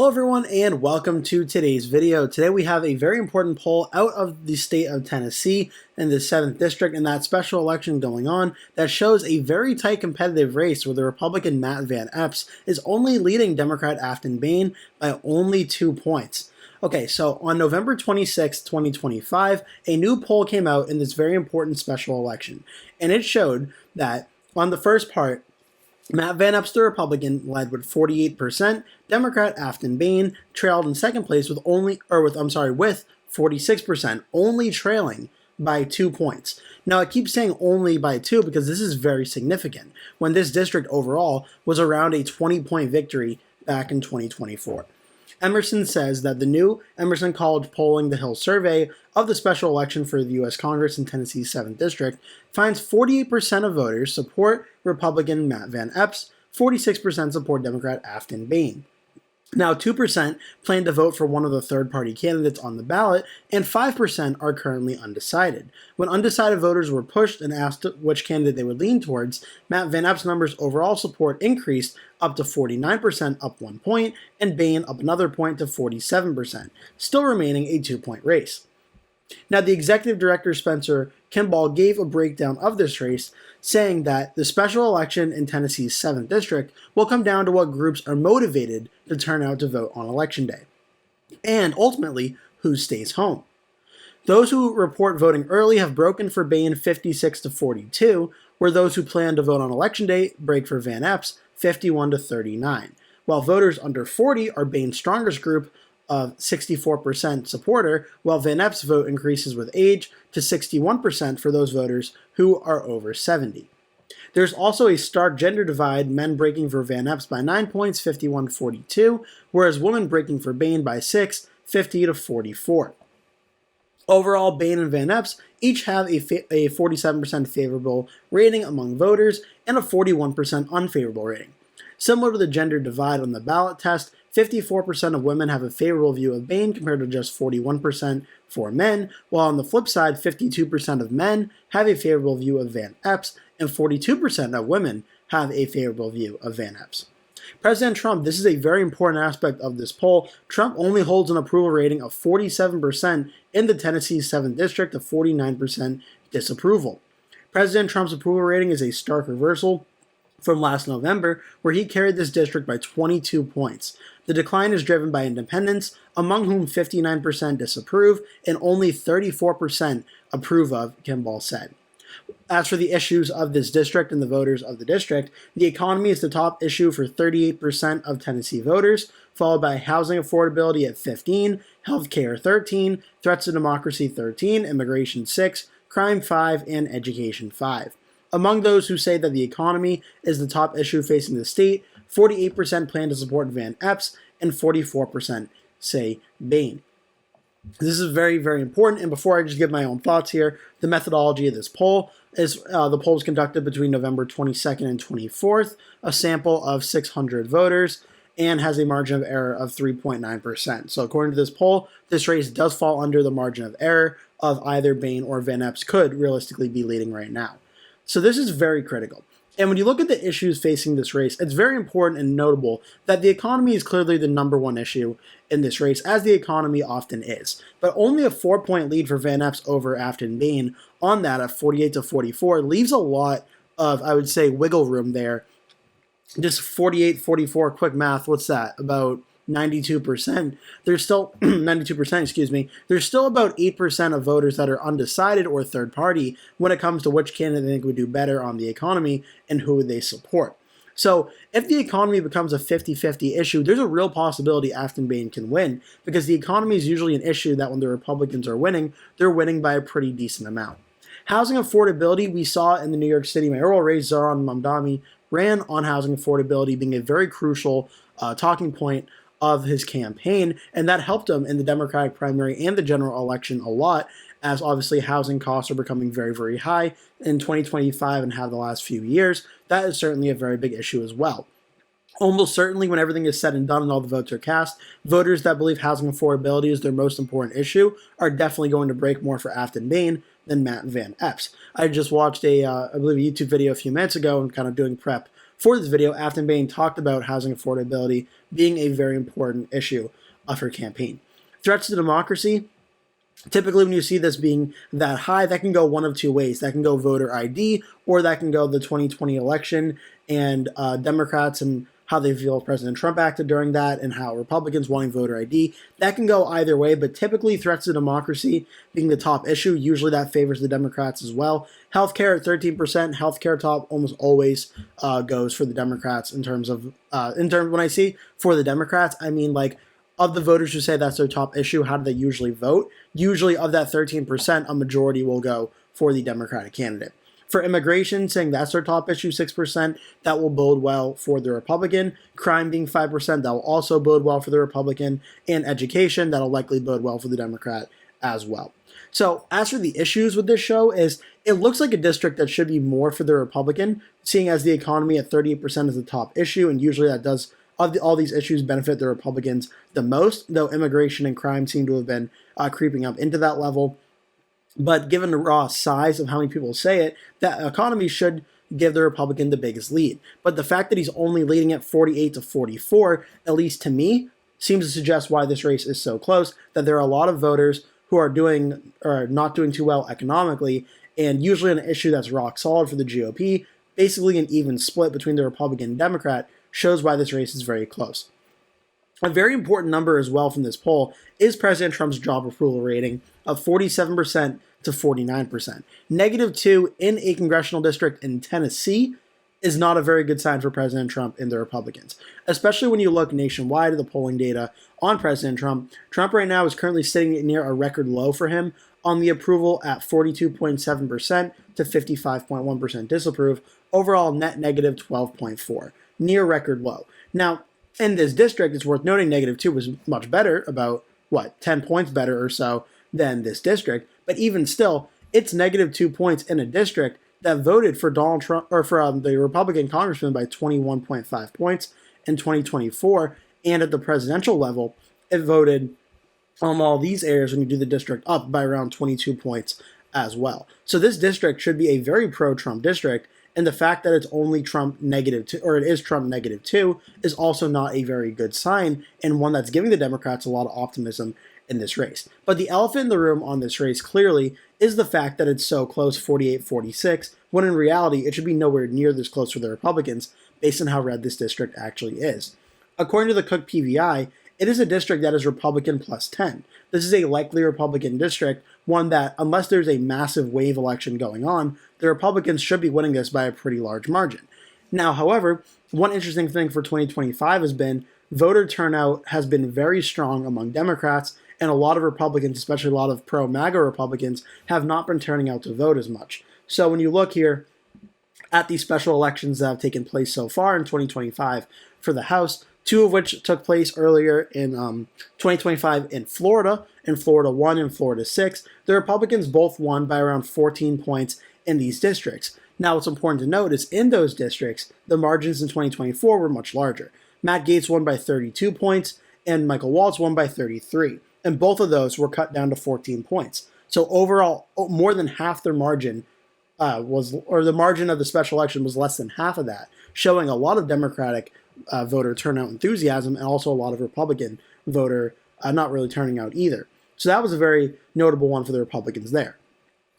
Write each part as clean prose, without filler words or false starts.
Hello everyone and welcome to today's video. Today we have a very important poll out of the state of Tennessee in the 7th district and that special election going on that shows a very tight competitive race where the Republican Van Epps is only leading Democrat Aftyn Behn by only 2 points. Okay, so on November 26, 2025, a new poll came out in this very important special election and it showed that on the first part, Van Epps, the Republican, led with 48%. Democrat Aftyn Behn trailed in second place with 46%, only trailing by 2 points. Now, I keep saying only by 2 because this is very significant when this district overall was around a 20-point victory back in 2024. Emerson says that the new Emerson College Polling the Hill survey of the special election for the U.S. Congress in Tennessee's 7th District finds 48% of voters support Republican Van Epps, 46% support Democrat Aftyn Behn. Now, 2% plan to vote for one of the third-party candidates on the ballot, and 5% are currently undecided. When undecided voters were pushed and asked which candidate they would lean towards, Van Epps' numbers overall support increased up to 49%, up 1 point, and Behn up another point to 47%, still remaining a 2-point race. Now, the executive director, Spencer Kimball, gave a breakdown of this race, saying that the special election in Tennessee's 7th District will come down to what groups are motivated to turn out to vote on Election Day, and ultimately, who stays home. Those who report voting early have broken for Behn 56-42, where those who plan to vote on Election Day break for Van Epps 51-39, while voters under 40 are Behn's strongest group of 64% supporter, while Van Epps' vote increases with age to 61% for those voters who are over 70. There's also a stark gender divide, men breaking for Van Epps by 9 points, 51-42, whereas women breaking for Behn by 6, 50-44. Overall, Behn and Van Epps each have a 47% favorable rating among voters and a 41% unfavorable rating. Similar to the gender divide on the ballot test, 54% of women have a favorable view of Behn compared to just 41% for men, while on the flip side, 52% of men have a favorable view of Van Epps, and 42% of women have a favorable view of Van Epps. President Trump, this is a very important aspect of this poll. Trump only holds an approval rating of 47% in the Tennessee's 7th District, of 49% disapproval. President Trump's approval rating is a stark reversal from last November, where he carried this district by 22 points. The decline is driven by independents, among whom 59% disapprove and only 34% approve of, Kimball said. As for the issues of this district and the voters of the district, the economy is the top issue for 38% of Tennessee voters, followed by housing affordability at 15%, healthcare 13%, threats to democracy 13%, immigration 6%, crime 5%, and education 5%. Among those who say that the economy is the top issue facing the state, 48% plan to support Van Epps and 44% say Behn. This is very, very important, and before I just give my own thoughts here, the methodology of this poll is the poll was conducted between November 22nd and 24th, a sample of 600 voters, and has a margin of error of 3.9%. So according to this poll, this race does fall under the margin of error of either Behn or Van Epps could realistically be leading right now. So this is very critical. And when you look at the issues facing this race, it's very important and notable that the economy is clearly the #1 issue in this race, as the economy often is. But only a 4-point lead for Van Epps over Aftyn Behn on that at 48-44 leaves a lot of, I would say, wiggle room there. Just 48-44, quick math, what's that? About 92%. There's still 92%, excuse me. There's still about 8% of voters that are undecided or third party when it comes to which candidate they think would do better on the economy and who they support. So if the economy becomes a 50-50 issue, there's a real possibility Aftyn Behn can win, because the economy is usually an issue that when the Republicans are winning, they're winning by a pretty decent amount. Housing affordability, we saw in the New York City mayoral race, Zohran Mamdani ran on housing affordability being a very crucial talking point of his campaign, and that helped him in the Democratic primary and the general election a lot, as obviously housing costs are becoming very, very high in 2025 and have the last few years. That is certainly a very big issue as well. Almost certainly, when everything is said and done and all the votes are cast, voters that believe housing affordability is their most important issue are definitely going to break more for Aftyn Behn than Van Epps. I just watched I believe, a YouTube video a few minutes ago and kind of doing prep for this video, Aftyn Behn talked about housing affordability being a very important issue of her campaign. Threats to democracy. Typically, when you see this being that high, that can go one of two ways. That can go voter ID, or that can go the 2020 election and Democrats and how they feel President Trump acted during that and how Republicans wanting voter ID. That can go either way, but typically threats to democracy being the top issue, usually that favors the Democrats as well. Healthcare at 13%, healthcare top almost always goes for the Democrats in terms of, when I see for the Democrats, I mean like, of the voters who say that's their top issue, how do they usually vote? Usually of that 13%, a majority will go for the Democratic candidate. For immigration, saying that's their top issue, 6%, that will bode well for the Republican. Crime being 5%, that will also bode well for the Republican. And education, that'll likely bode well for the Democrat as well. So as for the issues with this show is, it looks like a district that should be more for the Republican, seeing as the economy at 38% is the top issue, and usually that does all these issues benefit the Republicans the most, though immigration and crime seem to have been creeping up into that level. But given the raw size of how many people say it, that economy should give the Republican the biggest lead. But the fact that he's only leading at 48 to 44, at least to me, seems to suggest why this race is so close, that there are a lot of voters who are not doing too well economically, and usually an issue that's rock solid for the GOP, basically an even split between the Republican and Democrat, shows why this race is very close. A very important number as well from this poll is President Trump's job approval rating of 47% to 49%. -2 in a congressional district in Tennessee is not a very good sign for President Trump and the Republicans, especially when you look nationwide at the polling data on President Trump. Trump right now is currently sitting near a record low for him on the approval at 42.7% to 55.1% disapprove. Overall net -12.4. Near record low. Now, in this district, it's worth noting -2 was much better, about, 10 points better or so than this district. But even still, it's -2 points in a district that voted for Donald Trump, or for the Republican congressman by 21.5 points in 2024. And at the presidential level, it voted on all these areas when you do the district up by around 22 points as well. So this district should be a very pro-Trump district. And the fact that it's only Trump -2, or it is Trump -2, is also not a very good sign, and one that's giving the Democrats a lot of optimism in this race. But the elephant in the room on this race clearly is the fact that it's so close, 48-46, when in reality it should be nowhere near this close for the Republicans, based on how red this district actually is. According to the Cook PVI, it is a district that is Republican plus 10. This is a likely Republican district, one that, unless there's a massive wave election going on, the Republicans should be winning this by a pretty large margin. Now, however, one interesting thing for 2025 has been voter turnout has been very strong among Democrats, and a lot of Republicans, especially a lot of pro-MAGA Republicans, have not been turning out to vote as much. So when you look here at these special elections that have taken place so far in 2025 for the House, 2 of which took place earlier in 2025 in Florida 1 and Florida 6. The Republicans both won by around 14 points in these districts. Now, what's important to note is in those districts, the margins in 2024 were much larger. Matt Gaetz won by 32 points, and Michael Waltz won by 33. And both of those were cut down to 14 points. So overall, more than half their margin the margin of the special election was less than half of that, showing a lot of Democratic voter turnout enthusiasm, and also a lot of Republican voter not really turning out either. So that was a very notable one for the Republicans there.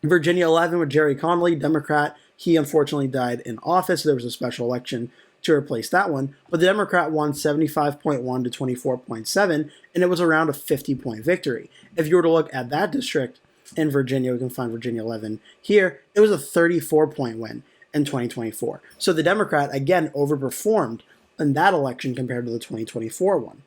Virginia 11 with Jerry Connolly, Democrat. He unfortunately died in office, so there was a special election to replace that one. But the Democrat won 75.1 to 24.7, and it was around a 50-point victory. If you were to look at that district in Virginia, we can find Virginia 11 here, it was a 34-point win in 2024. So the Democrat, again, overperformed in that election compared to the 2024 one.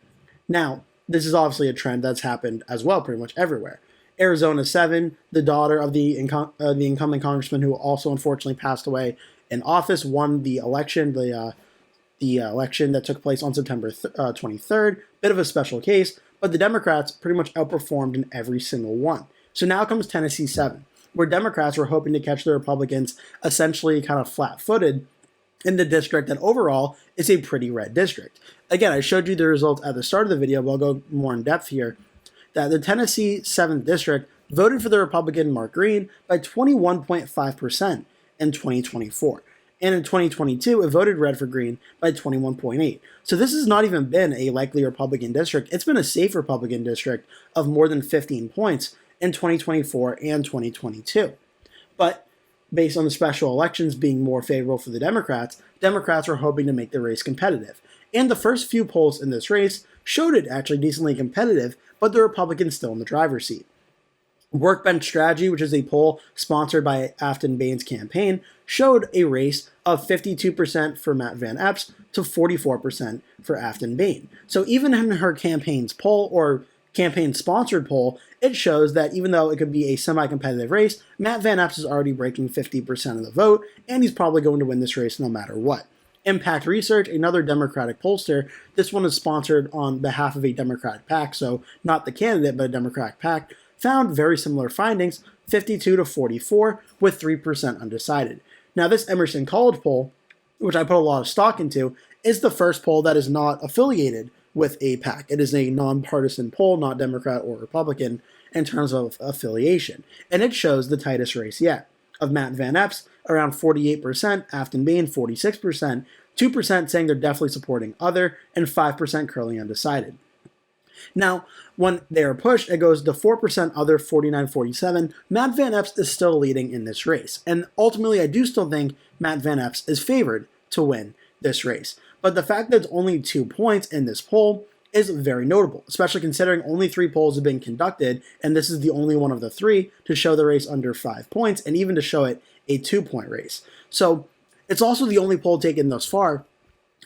Now, this is obviously a trend that's happened as well pretty much everywhere. Arizona 7, the daughter of the incumbent congressman who also unfortunately passed away in office, won the election, the election that took place on September 23rd. Bit of a special case, but the Democrats pretty much outperformed in every single one. So now comes Tennessee 7, where Democrats were hoping to catch the Republicans essentially kind of flat-footed in the district that overall is a pretty red district. Again, I showed you the results at the start of the video, but I'll go more in depth here, that the Tennessee 7th District voted for the Republican Mark Green by 21.5% in 2024. And in 2022, it voted red for Greene by 21.8. So this has not even been a likely Republican district. It's been a safe Republican district of more than 15 points in 2024 and 2022. But based on the special elections being more favorable for the Democrats, Democrats were hoping to make the race competitive. And the first few polls in this race showed it actually decently competitive, but the Republicans still in the driver's seat. Workbench Strategy, which is a poll sponsored by Aftyn Behn's campaign, showed a race of 52% for Matt Van Epps to 44% for Aftyn Behn. So even in her campaign's poll, or campaign-sponsored poll, it shows that even though it could be a semi-competitive race, Matt Van Epps is already breaking 50% of the vote, and he's probably going to win this race no matter what. Impact Research, another Democratic pollster, this one is sponsored on behalf of a Democratic PAC, so not the candidate, but a Democratic PAC, found very similar findings, 52 to 44, with 3% undecided. Now, this Emerson College poll, which I put a lot of stock into, is the first poll that is not affiliated with a PAC. It is a nonpartisan poll, not Democrat or Republican, in terms of affiliation. And it shows the tightest race yet, of Matt Van Epps, around 48%, Aftyn Behn, 46%, 2% saying they're definitely supporting other, and 5% currently undecided. Now, when they are pushed, it goes to 4% other, 49-47. Matt Van Epps is still leading in this race. And ultimately, I do still think Matt Van Epps is favored to win this race. But the fact that it's only 2 points in this poll is very notable, especially considering only 3 polls have been conducted, and this is the only one of the 3 to show the race under 5 points, and even to show it a 2-point race. So it's also the only poll taken thus far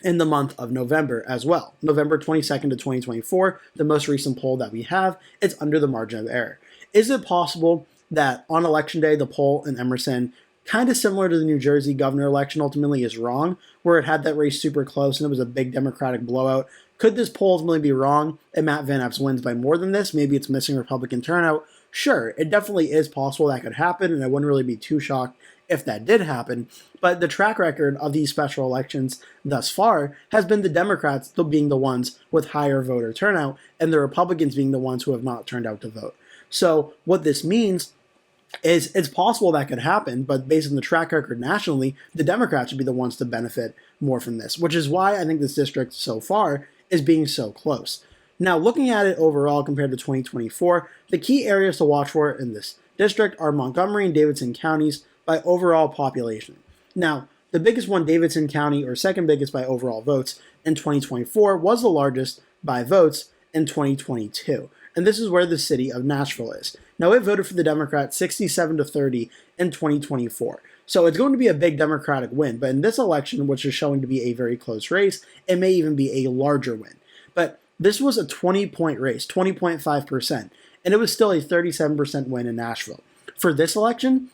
in the month of November as well. November 22nd to 2024, the most recent poll that we have, it's under the margin of error. Is it possible that on election day, the poll in Emerson, kind of similar to the New Jersey governor election, ultimately is wrong, where it had that race super close and it was a big Democratic blowout? Could this poll ultimately be wrong and Matt Van Epps wins by more than this? Maybe it's missing Republican turnout. Sure, it definitely is possible that could happen, and I wouldn't really be too shocked if that did happen. But the track record of these special elections thus far has been the Democrats still being the ones with higher voter turnout and the Republicans being the ones who have not turned out to vote. So what this means is it's possible that could happen, but based on the track record nationally, the Democrats would be the ones to benefit more from this, which is why I think this district so far is being so close. Now, looking at it overall compared to 2024, the key areas to watch for in this district are Montgomery and Davidson counties by overall population. Now, the biggest one, Davidson County, or second biggest by overall votes in 2024, was the largest by votes in 2022. And this is where the city of Nashville is. Now, it voted for the Democrats 67 to 30 in 2024. So it's going to be a big Democratic win. But in this election, which is showing to be a very close race, it may even be a larger win. But this was a 20-point race, 20.5%, and it was still a 37% win in Nashville. For this election,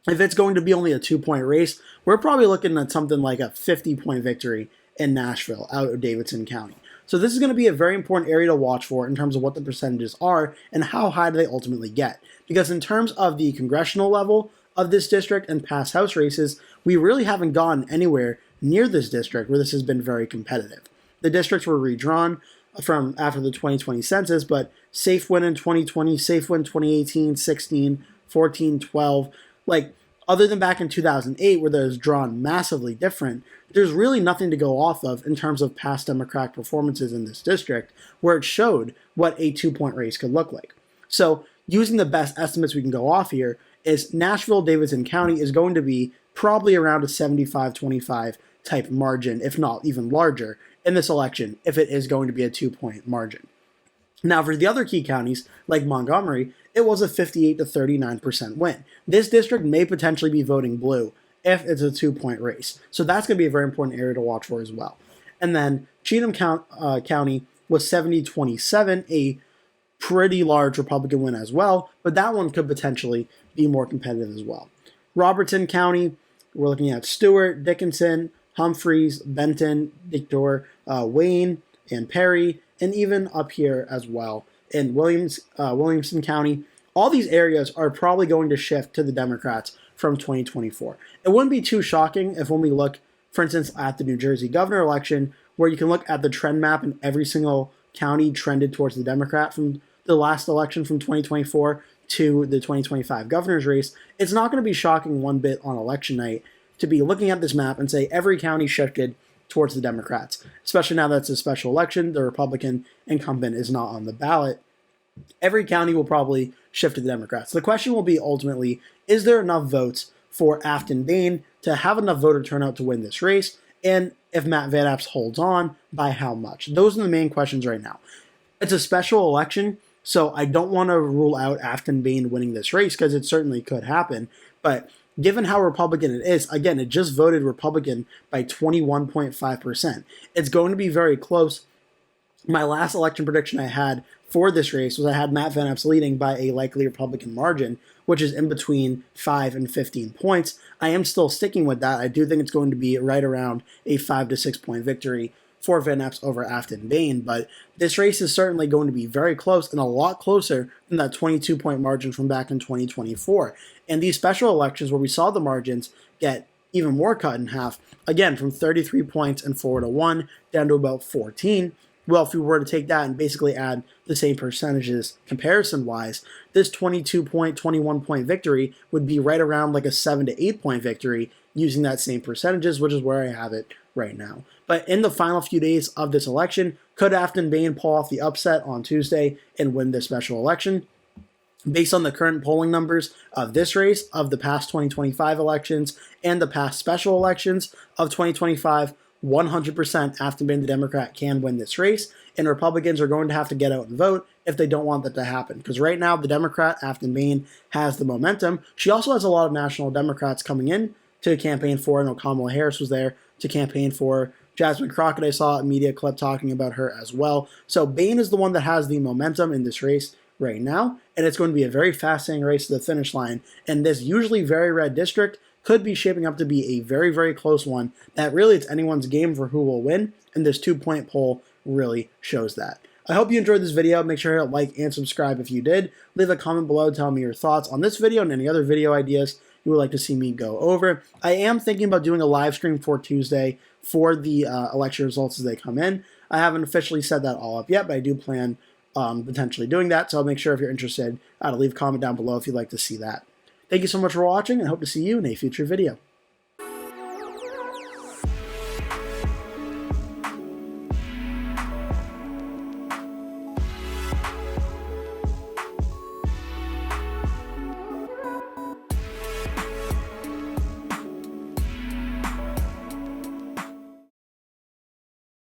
if it's going to be only a 2-point race, we're probably looking at something like a 50-point victory in Nashville out of Davidson County. So this is going to be a very important area to watch for in terms of what the percentages are and how high do they ultimately get. Because in terms of the congressional level of this district and past House races, we really haven't gotten anywhere near this district where this has been very competitive. The districts were redrawn from after the 2020 census, but safe win in 2020, safe win 2018, 16, 14, 12, like other than back in 2008 where those drawn massively different, there's really nothing to go off of in terms of past Democratic performances in this district where it showed what a 2-point race could look like. So using the best estimates we can go off here is Nashville-Davidson County is going to be probably around a 75-25 type margin, if not even larger, in this election if it is going to be a 2-point margin. Now, for the other key counties, like Montgomery, it was a 58 to 39% win. This district may potentially be voting blue if it's a 2-point race. So that's going to be a very important area to watch for as well. And then Cheatham County was 70-27, a pretty large Republican win as well, but that one could potentially be more competitive as well. Robertson County, we're looking at Stewart, Dickinson, Humphreys, Benton, Victor, Wayne, and Perry, and even up here as well in Williamson County. All these areas are probably going to shift to the Democrats from 2024. It wouldn't be too shocking if when we look, for instance, at the New Jersey governor election, where you can look at the trend map and every single county trended towards the Democrat from the last election from 2024 to the 2025 governor's race. It's not going to be shocking one bit on election night to be looking at this map and say every county shifted towards the Democrats, especially now that it's a special election, the Republican incumbent is not on the ballot. Every county will probably shift to the Democrats. The question will be ultimately, is there enough votes for Aftyn Behn to have enough voter turnout to win this race? And if Matt Van Epps holds on, by how much? Those are the main questions right now. It's a special election, so I don't want to rule out Aftyn Behn winning this race because it certainly could happen. But given how Republican it is, again, it just voted Republican by 21.5%. It's going to be very close. My last election prediction I had for this race was I had Matt Van Epps leading by a likely Republican margin, which is in between 5 and 15 points. I am still sticking with that. I do think it's going to be right around a 5 to 6 point victory for Van Epps over Aftyn Behn, but this race is certainly going to be very close and a lot closer than that 22-point margin from back in 2024. And these special elections where we saw the margins get even more cut in half, again, from 33 points in Florida 1 down to about 14. Well, if we were to take that and basically add the same percentages comparison-wise, this 22-point, 21-point victory would be right around like a 7 to 8-point victory using that same percentages, which is where I have it right now. But in the final few days of this election, could Aftyn Behn pull off the upset on Tuesday and win this special election? Based on the current polling numbers of this race, of the past 2025 elections, and the past special elections of 2025, 100% Aftyn Behn, the Democrat, can win this race, and Republicans are going to have to get out and vote if they don't want that to happen. Because right now, the Democrat, Aftyn Behn, has the momentum. She also has a lot of national Democrats coming in to campaign for. I know Kamala Harris was there to campaign for. Jasmine Crockett, I saw a media clip talking about her as well. So Behn is the one that has the momentum in this race right now, and it's going to be a very fascinating race to the finish line. And this usually very red district could be shaping up to be a very, very close one that really it's anyone's game for who will win, and this 2-point poll really shows that. I hope you enjoyed this video. Make sure to like and subscribe if you did. Leave a comment below telling me your thoughts on this video and any other video ideas you would like to see me go over. I am thinking about doing a live stream for Tuesday for the election results as they come in. I haven't officially set that all up yet, but I do plan potentially doing that, so I'll make sure if you're interested to leave a comment down below if you'd like to see that. Thank you so much for watching, and I hope to see you in a future video.